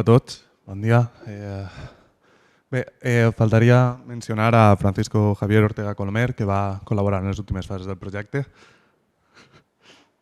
tots, bon dia. Bé, faltaria mencionar a Francisco Javier Ortega Colomer, que va col·laborar en les últimes fases del projecte.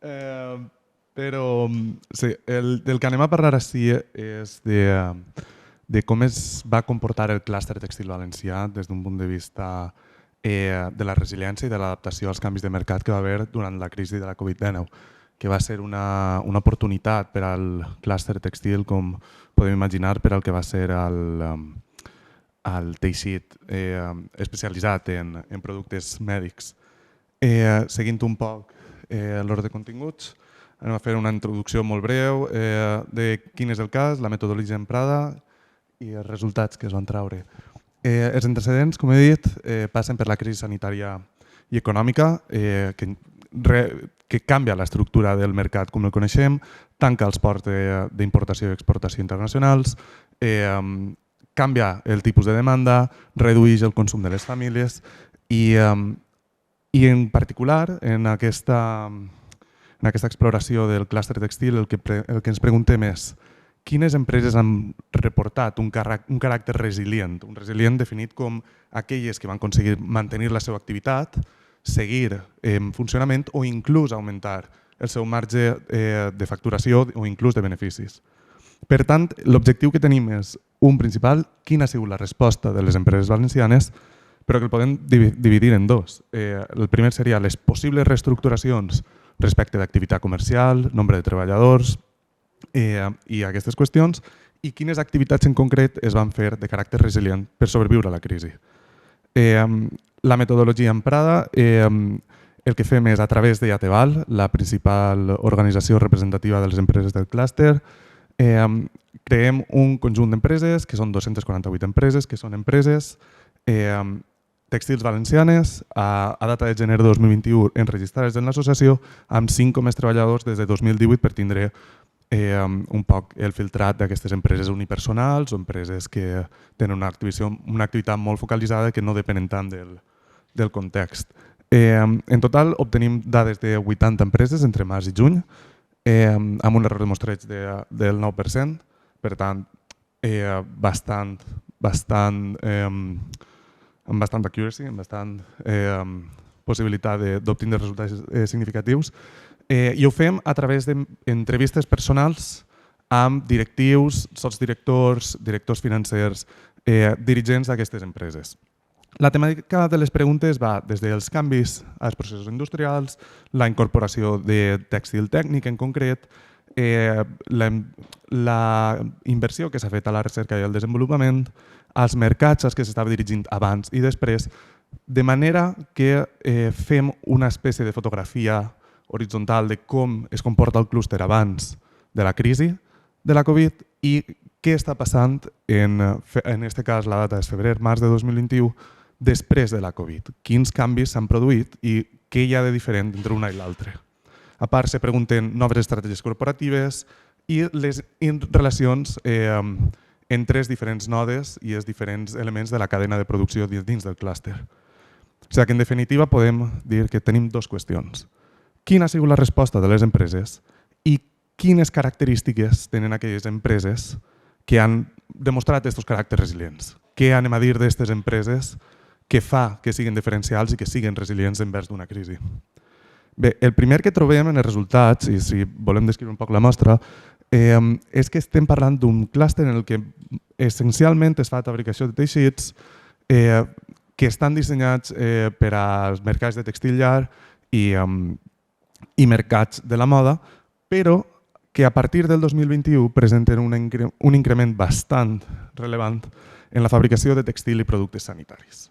Però sí, del que anem a parlar així és de com es va comportar el clúster tèxtil valencià des d'un punt de vista de la resiliència i de l'adaptació als canvis de mercat que va haver durant la crisi de la Covid-19, que va ser una oportunitat per al clúster tèxtil, com podem imaginar, per al que va ser el teixit especialitzat en productes mèdics. Seguint un poc l'ordre de continguts, anem a fer una introducció molt breu de quin és el cas, la metodologia emprada i els resultats que es van treure. Els antecedents, com he dit, passen per la crisi sanitària i econòmica, que canvia l'estructura del mercat com el coneixem, tanca els ports d'importació i exportació internacionals, canvia el tipus de demanda, redueix el consum de les famílies i en particular en aquesta exploració del clúster tèxtil el que ens preguntem és quines empreses han reportat un caràcter resilient, un resilient definit com aquelles que van aconseguir mantenir la seva activitat, seguir en funcionament o inclús augmentar el seu marge de facturació o inclús de beneficis. Per tant, l'objectiu que tenim és un principal, quina ha sigut la resposta de les empreses valencianes, però que el podem dividir en dos. El primer seria les possibles reestructuracions respecte d'activitat comercial, nombre de treballadors i aquestes qüestions, i quines activitats en concret es van fer de caràcter resilient per sobreviure a la crisi. La metodologia emprada, el que fem és a través de Yateval, la principal organització representativa de les empreses del clúster, creem un conjunt d'empreses, que són 248 empreses, que són empreses tèxtils valencianes, a data de gener de 2021 enregistrades en l'associació, amb 5 o més treballadors des de 2018 per tindre un poc el filtrat d'aquestes empreses unipersonals o empreses que tenen una activitat molt focalitzada que no depenen tant del context. En total obtenim dades de 80 empreses entre març i juny, amb un error de mostreig del 9%, per tant, amb bastant accuracy, amb bastant possibilitat d'obtenir resultats significatius. I ho fem a través d'entrevistes personals amb directius, sotsdirectors, directors financers, dirigents d'aquestes empreses. La temàtica de les preguntes va des dels canvis als processos industrials, la incorporació de tèxtil tècnic en concret, la inversió que s'ha fet a la recerca i al desenvolupament, als mercats als que s'estava dirigint abans i després, de manera que fem una espècie de fotografia horitzontal de com es comporta el clúster abans de la crisi de la Covid i què està passant, en aquest cas la data és febrer-març de 2021, després de la Covid. Quins canvis s'han produït i què hi ha de diferent entre una i l'altra. A part, se pregunten noves estratègies corporatives i les relacions entre els diferents nodes i els diferents elements de la cadena de producció dins del clúster. O sigui que, en definitiva, podem dir que tenim dues qüestions. Quina ha sigut la resposta de les empreses i quines característiques tenen aquelles empreses que han demostrat aquests caràcters resilients. Què anem a dir d'aquestes empreses que fa que siguin diferencials i que siguin resilients envers d'una crisi? Bé, el primer que trobem en els resultats, i si volem descriure un poc la mostra, és que estem parlant d'un clúster en el que essencialment es fa fabricació de teixits que estan dissenyats per als mercats de textil llar i mercats de la moda, però que a partir del 2021 presenten un increment bastant relevant en la fabricació de textil i productes sanitaris.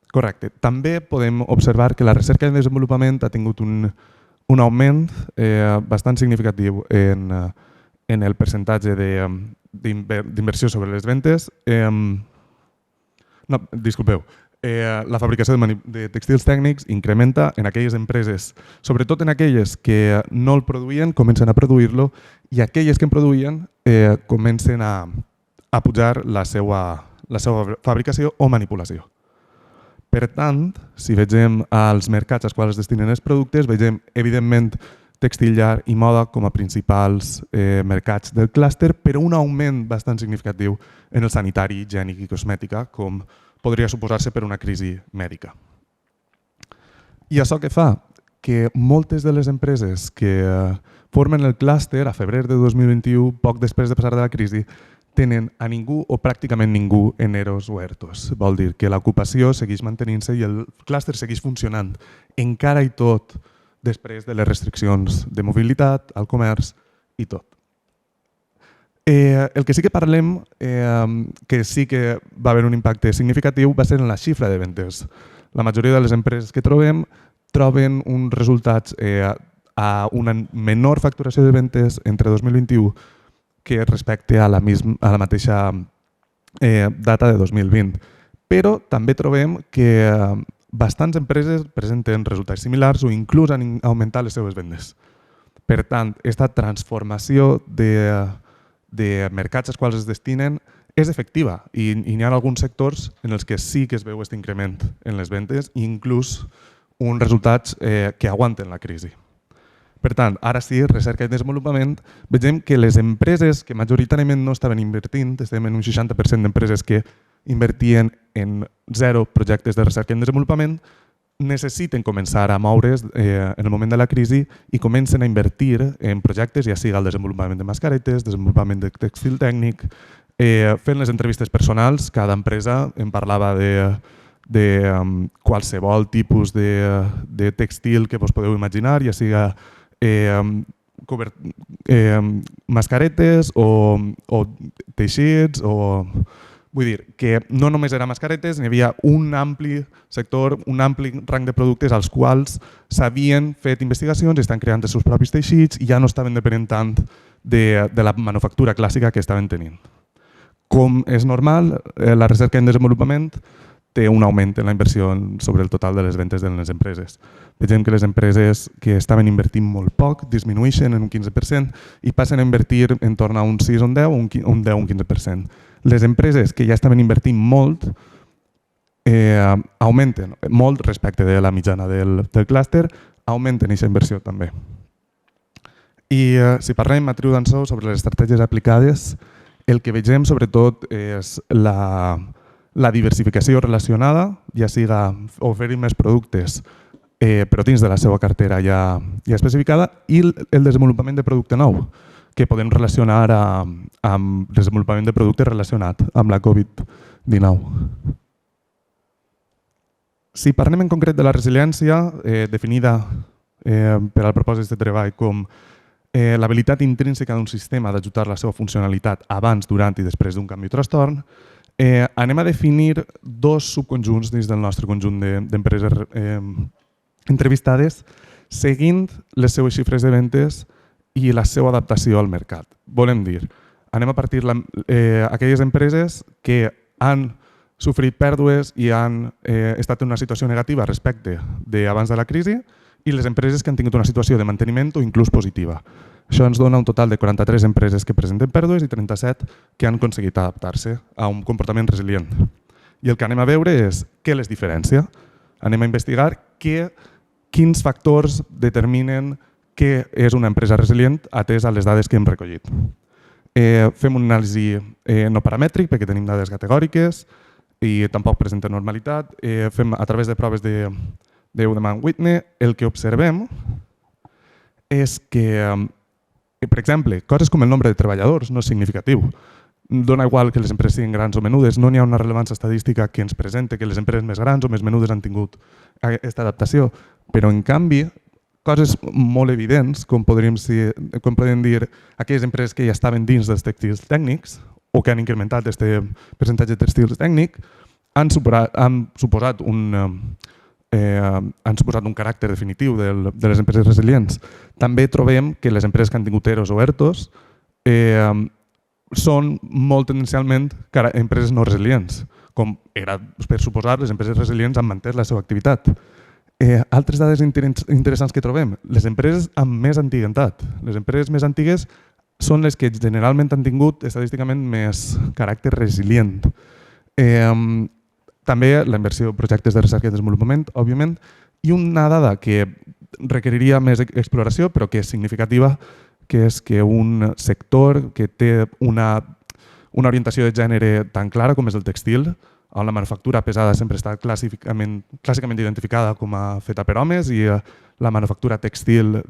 Correcte. També podem observar que la recerca i desenvolupament ha tingut un augment bastant significatiu en el percentatge d'inversió sobre les ventes. No, disculpeu. La fabricació de textils tècnics incrementa en aquelles empreses, sobretot en aquelles que no el produïen, comencen a produir-lo, i aquelles que en produïen comencen a pujar la seva fabricació o manipulació. Per tant, si vegem els mercats als quals es destinen els productes, vegem evidentment textil llar i moda com a principals mercats del clúster, però un augment bastant significatiu en el sanitari, higiènic i cosmètica, com podria suposar-se per una crisi mèdica. I això què fa? Que moltes de les empreses que formen el clúster a febrer de 2021, poc després de passar de la crisi, tenen a ningú o pràcticament ningú en EROs o ERTOs. Vol dir que l'ocupació segueix mantenint-se i el clúster segueix funcionant, encara i tot després de les restriccions de mobilitat, al comerç i tot. El que sí que parlem, que sí que va haver un impacte significatiu, va ser en la xifra de ventes. La majoria de les empreses que troben uns resultats a una menor facturació de ventes entre 2021 que respecte a la mateixa data de 2020. Però també trobem que bastants empreses presenten resultats similars o inclús han augmentat les seves vendes. Per tant, aquesta transformació de mercats als quals es destinen és efectiva i hi ha alguns sectors en els que sí que es veu aquest increment en les vendes i inclús uns resultats que aguanten la crisi. Per tant, ara sí, recerca i desenvolupament, veiem que les empreses que majoritàriament no estaven invertint, estem en un 60% d'empreses que invertien en 0 projectes de recerca i desenvolupament, necessiten començar a moure's en el moment de la crisi i comencen a invertir en projectes, ja sigui el desenvolupament de mascaretes, desenvolupament de textil tècnic, fent les entrevistes personals, cada empresa em parlava de qualsevol tipus de textil que vos podeu imaginar, ja siga mascaretes o teixits o... Vull dir que no només eren mascaretes, hi havia un ampli sector, un ampli rang de productes als quals s'havien fet investigacions i estan creant els seus propis teixits i ja no estaven depenent tant de la manufactura clàssica que estaven tenint. Com és normal, la recerca en desenvolupament té un augment en la inversió sobre el total de les ventes de les empreses. Veiem que les empreses que estaven invertint molt poc disminueixen en un 15% i passen a invertir en torn a un 6 o un 10 o un 10 o un 15%. Les empreses que ja estaven invertint molt augmenten molt respecte de la mitjana del clúster, augmenten aquesta inversió també. I si parlem, Matriu Dansou, sobre les estratègies aplicades, el que veiem sobretot és la diversificació relacionada, ja siga oferir més productes però dins de la seva cartera ja especificada, i el desenvolupament de producte nou, que podem relacionar amb desenvolupament de producte relacionat amb la Covid-19. Si parlem en concret de la resiliència, definida per al propòsit de treball com l'habilitat intrínseca d'un sistema d'ajustar la seva funcionalitat abans, durant i després d'un canvi o trastorn, anem a definir 2 subconjunts dins del nostre conjunt d'empreses entrevistades seguint les seues xifres de ventes i la seva adaptació al mercat. Volem dir, anem a partir aquelles empreses que han sofrit pèrdues i han estat en una situació negativa respecte d'abans de la crisi i les empreses que han tingut una situació de manteniment o inclús positiva. Això ens dona un total de 43 empreses que presenten pèrdues i 37 que han aconseguit adaptar-se a un comportament resilient. I el que anem a veure és què les diferencia. Anem a investigar quins factors determinen què és una empresa resilient atès a les dades que hem recollit. Fem una anàlisi no paramètric perquè tenim dades categòriques i tampoc presenta normalitat. Fem a través de proves de Eudemans-Whitney. El que observem és que, per exemple, coses com el nombre de treballadors no és significatiu. Dona igual que les empreses siguin grans o menudes, no n'hi ha una rellevància estadística que ens presente que les empreses més grans o més menudes han tingut aquesta adaptació, però en canvi coses molt evidents, com podem dir aquelles empreses que ja estaven dins dels textils tècnics o que han incrementat aquest percentatge de textils tècnic, han suposat un caràcter definitiu de les empreses resilients. També trobem que les empreses que han tingut EROs o ERTOs són molt tendencialment empreses no resilients. Com era per suposar, les empreses resilients han mantès la seva activitat. Altres dades interessants que trobem, les empreses amb més antiguitat. Les empreses més antigues són les que generalment han tingut estadísticament més caràcter resilient. També la inversió en projectes de recerca i desenvolupament, òbviament, i una dada que requeriria més exploració, però que és significativa, que és que un sector que té una orientació de gènere tan clara com és el textil, on la manufactura pesada sempre està clàssicament identificada com a feta per homes i la manufactura textil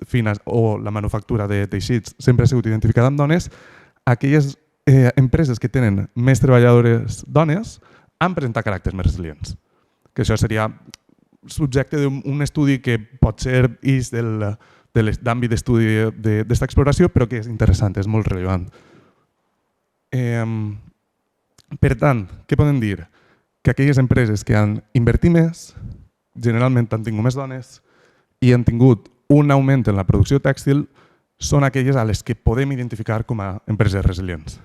fina o la manufactura de teixits sempre ha sigut identificada amb dones, aquelles empreses que tenen més treballadores dones han presentat caràcters més resilients. Que això seria subjecte d'un estudi que pot ser de l'àmbit d'estudi d'aquesta exploració, però que és interessant, és molt rellevant. Per tant, què podem dir? Que aquelles empreses que han invertit més, generalment han tingut més dones i han tingut un augment en la producció tèxtil, són aquelles a les que podem identificar com a empreses resilients.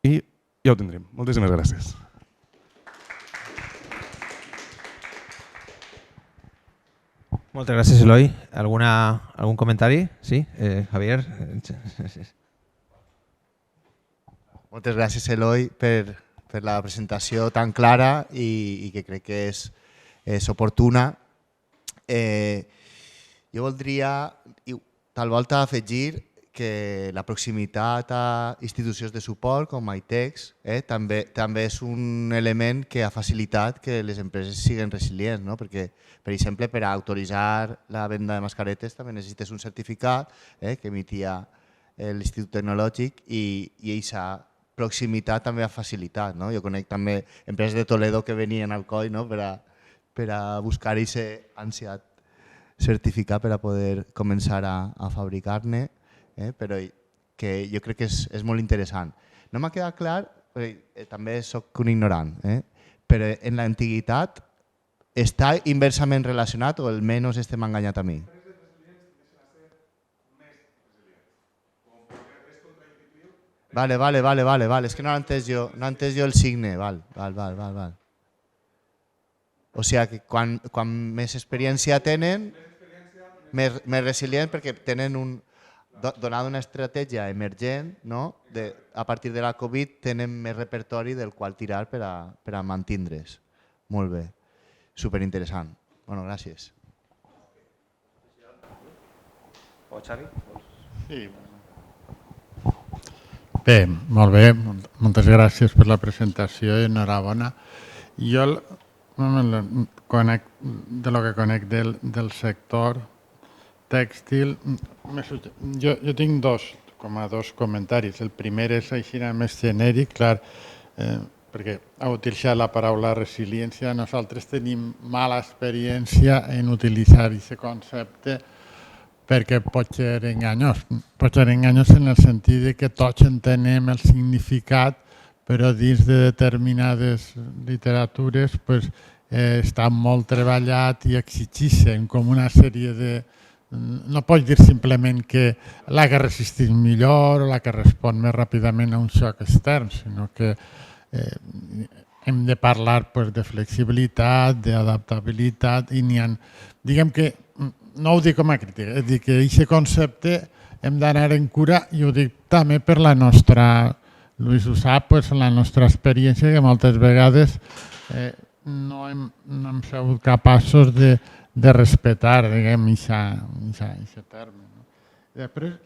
I ja ho tindrem. Moltíssimes gràcies. Moltes gràcies, Eloi. Algun comentari? Sí, Javier? Moltes gràcies, Eloi, per la presentació tan clara i que crec que és oportuna. Jo voldria, tal volta, afegir que la proximitat a institucions de suport com ITEX també és un element que ha facilitat que les empreses siguin resilients, no? Perquè, per exemple, per autoritzar la venda de mascaretes també necessites un certificat que emitia l'Institut Tecnològic i aquesta proximitat també ha facilitat. Jo conec també empreses de Toledo que venien al coll per a buscar aquest ansiat certificat per a poder començar a fabricar-ne, però que jo crec que és molt interessant. No m'ha quedat clar, també soc un ignorant, però en l'antiguitat està inversament relacionat o almenys estem enganyat a mi? Vale, és que no he entès jo el signe, val. O sigui que quan més experiència tenen, més resilient perquè tenen donada una estratègia emergent, a partir de la Covid tenen més repertori del qual tirar per a mantindre's. Molt bé, superinteressant. Bueno, gràcies. O Xavi? Sí. Bé, molt bé, moltes gràcies per la presentació i enhorabona. Jo de lo que conec del sector tèxtil, jo tinc dos comentaris. El primer és així més genèric, clar, perquè heu utilitzat la paraula resiliència. Nosaltres tenim mala experiència en utilitzar aquest concepte perquè pot ser enganyós. Pot ser enganyós en el sentit que tots entenem el significat, però dins de determinades literatures està molt treballat i exigeixen com una sèrie de... No pots dir simplement que la que resisteix millor o la que respon més ràpidament a un xoc extern, sinó que hem de parlar de flexibilitat, d'adaptabilitat i n'hi ha... Diguem que, no ho dic com a crítica, és dir, que aquest concepte hem d'anar en cura i ho dic també per la nostra, Lluís ho sap, la nostra experiència que moltes vegades no hem sigut capaços de respectar, diguem, aquest terme. Després,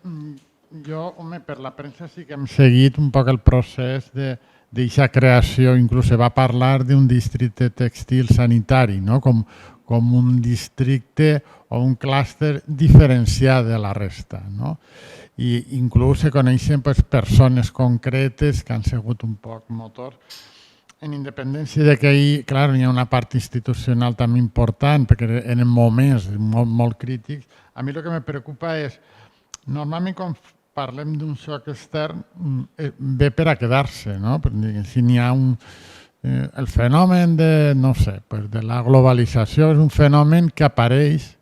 jo, per la premsa sí que hem seguit un poc el procés d'aquesta creació, inclús se va parlar d'un districte textil sanitari, com un districte o un clúster diferenciat de la resta. I inclús se coneixen persones concretes que han sigut un poc motors. En independència que ahir, clar, hi ha una part institucional també important, perquè en moments molt crítics, a mi el que me preocupa és, normalment quan parlem d'un xoc extern, ve per a quedar-se, no? Si n'hi ha el fenomen de la globalització és un fenomen que apareix,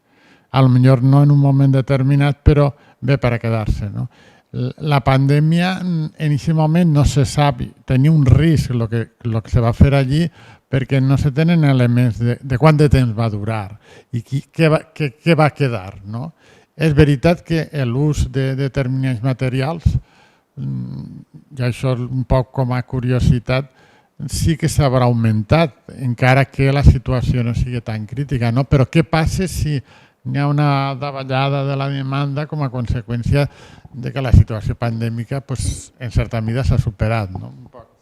potser no en un moment determinat, però ve per a quedar-se. La pandèmia en aquest moment no se sap, tenia un risc el que se va fer allí perquè no se tenen elements de quant de temps va durar i què va quedar. És veritat que l'ús de determinats materials, i això és un poc com a curiositat, sí que s'haurà augmentat, encara que la situació no sigui tan crítica, no? Però què passa si hi ha una davallada de la demanda com a conseqüència de que la situació pandèmica pues, en certa mida s'ha superat? No? Un poc.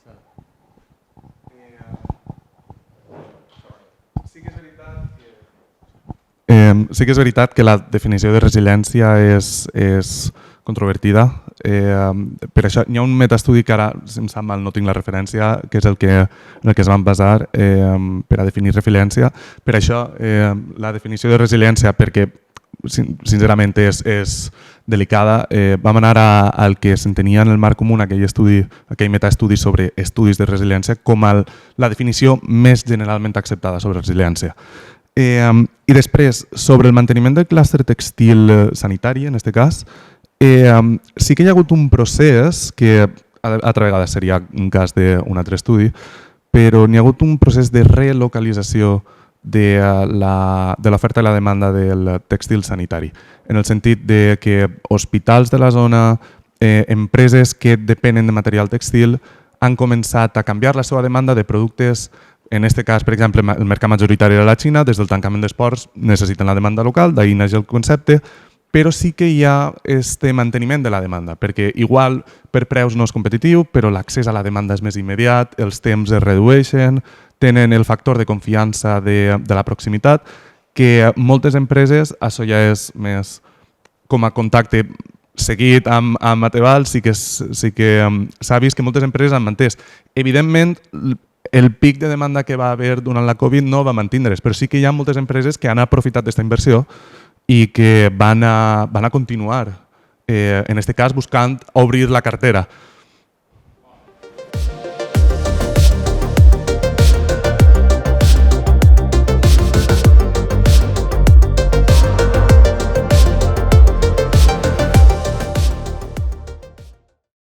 Sí que és veritat que la definició de resiliència és controvertida. Per això hi ha un metaestudi que ara, si em sap mal, no tinc la referència, que és en el que es van basar per a definir resiliència. Per això, la definició de resiliència, perquè sincerament és delicada, vam anar al que s'entenia en el marc comú, aquell metaestudi sobre estudis de resiliència, com la definició més generalment acceptada sobre resiliència. I després, sobre el manteniment del clúster textil sanitari, en aquest cas, sí que hi ha hagut un procés que altra vegada seria un cas d'un altre estudi, però n'hi ha hagut un procés de relocalització de l'oferta i la demanda del tèxtil sanitari, en el sentit de que hospitals de la zona, empreses que depenen de material tèxtil, han començat a canviar la seva demanda de productes. En aquest cas, per exemple, el mercat majoritari era la Xina, des del tancament dels ports necessiten la demanda local, d'ahir neix el concepte, però sí que hi ha aquest manteniment de la demanda, perquè igual per preus no és competitiu, però l'accés a la demanda és més immediat, els temps es redueixen, tenen el factor de confiança de la proximitat, que moltes empreses, això ja és més com a contacte seguit amb Ateval, sí que s'ha vist que moltes empreses han mantès. Evidentment, el pic de demanda que va haver durant la Covid no va mantindre's, però sí que hi ha moltes empreses que han aprofitat d'aquesta inversió i que van a continuar, en aquest cas buscant obrir la cartera.